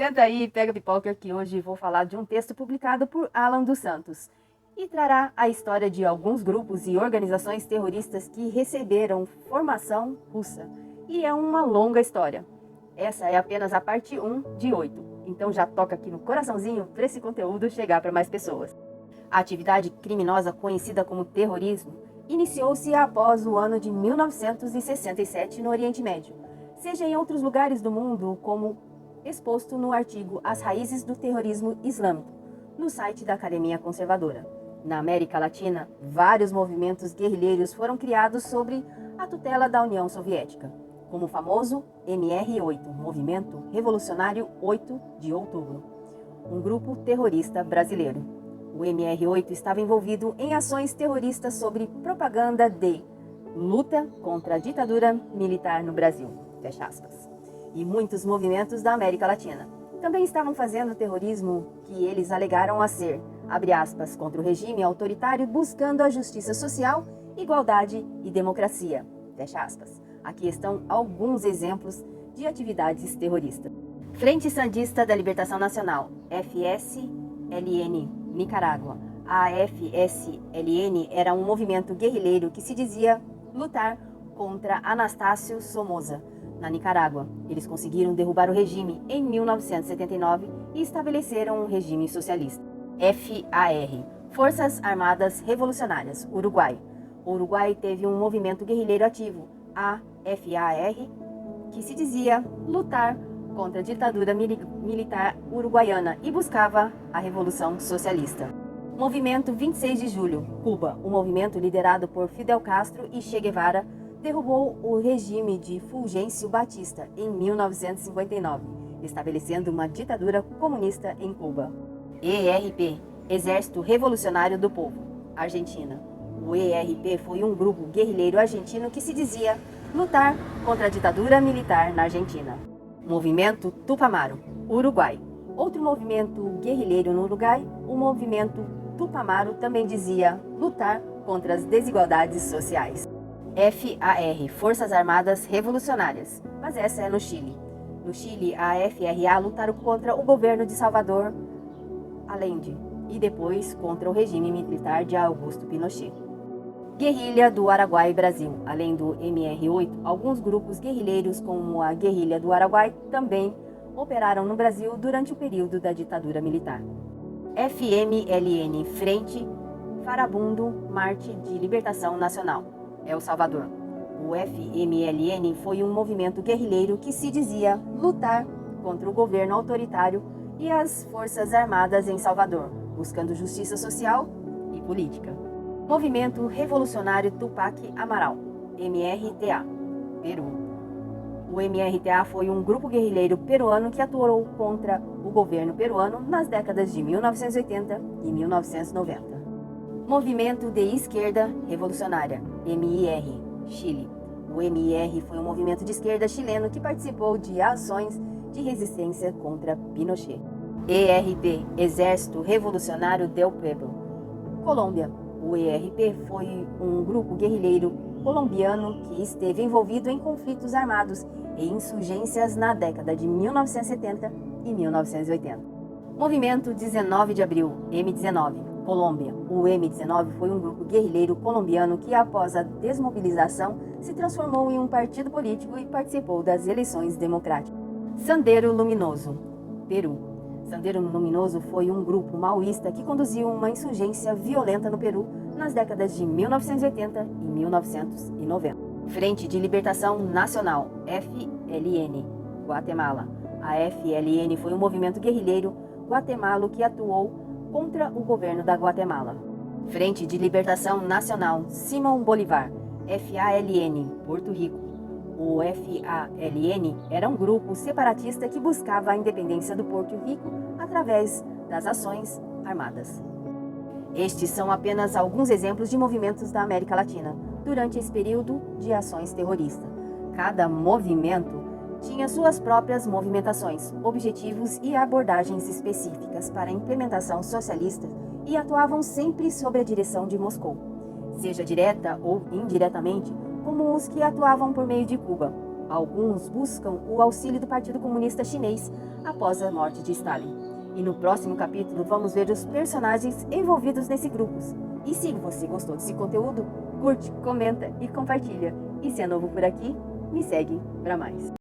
Senta aí e pega pipoca que hoje vou falar de um texto publicado por Alan dos Santos e trará a história de alguns grupos e organizações terroristas que receberam formação russa. E é uma longa história. Essa é apenas a parte 1 de 8, então já toca aqui no coraçãozinho para esse conteúdo chegar para mais pessoas. A atividade criminosa conhecida como terrorismo iniciou-se após o ano de 1967 no Oriente Médio, seja em outros lugares do mundo, como exposto no artigo As Raízes do Terrorismo Islâmico, no site da Academia Conservadora. Na América Latina, vários movimentos guerrilheiros foram criados sob a tutela da União Soviética, como o famoso MR8, Movimento Revolucionário 8 de Outubro, um grupo terrorista brasileiro. O MR8 estava envolvido em ações terroristas sobre propaganda de luta contra a ditadura militar no Brasil, fecha aspas, e muitos movimentos da América Latina também estavam fazendo terrorismo que eles alegaram a ser, abre aspas, contra o regime autoritário buscando a justiça social, igualdade e democracia, fecha aspas. Aqui estão alguns exemplos de atividades terroristas. Frente Sandinista da Libertação Nacional, FSLN, Nicarágua. A FSLN era um movimento guerrilheiro que se dizia lutar contra Anastácio Somoza, na Nicarágua. Eles conseguiram derrubar o regime em 1979 e estabeleceram um regime socialista. FAR, Forças Armadas Revolucionárias, Uruguai. O Uruguai teve um movimento guerrilheiro ativo, a FAR, que se dizia lutar contra a ditadura militar uruguaiana e buscava a Revolução Socialista. Movimento 26 de Julho, Cuba. O movimento liderado por Fidel Castro e Che Guevara derrubou o regime de Fulgêncio Batista em 1959, estabelecendo uma ditadura comunista em Cuba. ERP, Exército Revolucionário do Povo, Argentina. O ERP foi um grupo guerrilheiro argentino que se dizia lutar contra a ditadura militar na Argentina. Movimento Tupamaro, Uruguai. Outro movimento guerrilheiro no Uruguai, o movimento Tupamaro também dizia lutar contra as desigualdades sociais. FAR, Forças Armadas Revolucionárias, mas essa é no Chile. No Chile, a FRA lutaram contra o governo de Salvador Allende e depois contra o regime militar de Augusto Pinochet. Guerrilha do Araguai, Brasil. Além do MR8, alguns grupos guerrilheiros como a Guerrilha do Araguai também operaram no Brasil durante o período da ditadura militar. FMLN, Frente Farabundo Marte de Libertação Nacional, El Salvador. O FMLN foi um movimento guerrilheiro que se dizia lutar contra o governo autoritário e as forças armadas em Salvador, buscando justiça social e política. Movimento Revolucionário Tupac Amaral, MRTA, Peru. O MRTA foi um grupo guerrilheiro peruano que atuou contra o governo peruano nas décadas de 1980 e 1990. Movimento de Esquerda Revolucionária, MIR, Chile. O MIR foi um movimento de esquerda chileno que participou de ações de resistência contra Pinochet. ERP, Exército Revolucionário del Pueblo, Colômbia. O ERP foi um grupo guerrilheiro colombiano que esteve envolvido em conflitos armados e insurgências na década de 1970 e 1980. Movimento 19 de Abril, M19, Colômbia. O M19 foi um grupo guerrilheiro colombiano que, após a desmobilização, se transformou em um partido político e participou das eleições democráticas. Sendero Luminoso, Peru. Sendero Luminoso foi um grupo maoísta que conduziu uma insurgência violenta no Peru nas décadas de 1980 e 1990. Frente de Libertação Nacional, FLN, Guatemala. A FLN foi um movimento guerrilheiro guatemalo que atuou contra o governo da Guatemala. Frente de Libertação Nacional, Simão Bolívar, FALN, Porto Rico. O FALN era um grupo separatista que buscava a independência do Porto Rico através das ações armadas. Estes são apenas alguns exemplos de movimentos da América Latina durante esse período de ações terroristas. Cada movimento tinha suas próprias movimentações, objetivos e abordagens específicas para a implementação socialista e atuavam sempre sob a direção de Moscou, seja direta ou indiretamente, como os que atuavam por meio de Cuba. Alguns buscam o auxílio do Partido Comunista Chinês, após a morte de Stalin. E no próximo capítulo vamos ver os personagens envolvidos nesse grupos. E se você gostou desse conteúdo, curte, comenta e compartilha. E se é novo por aqui, me segue para mais.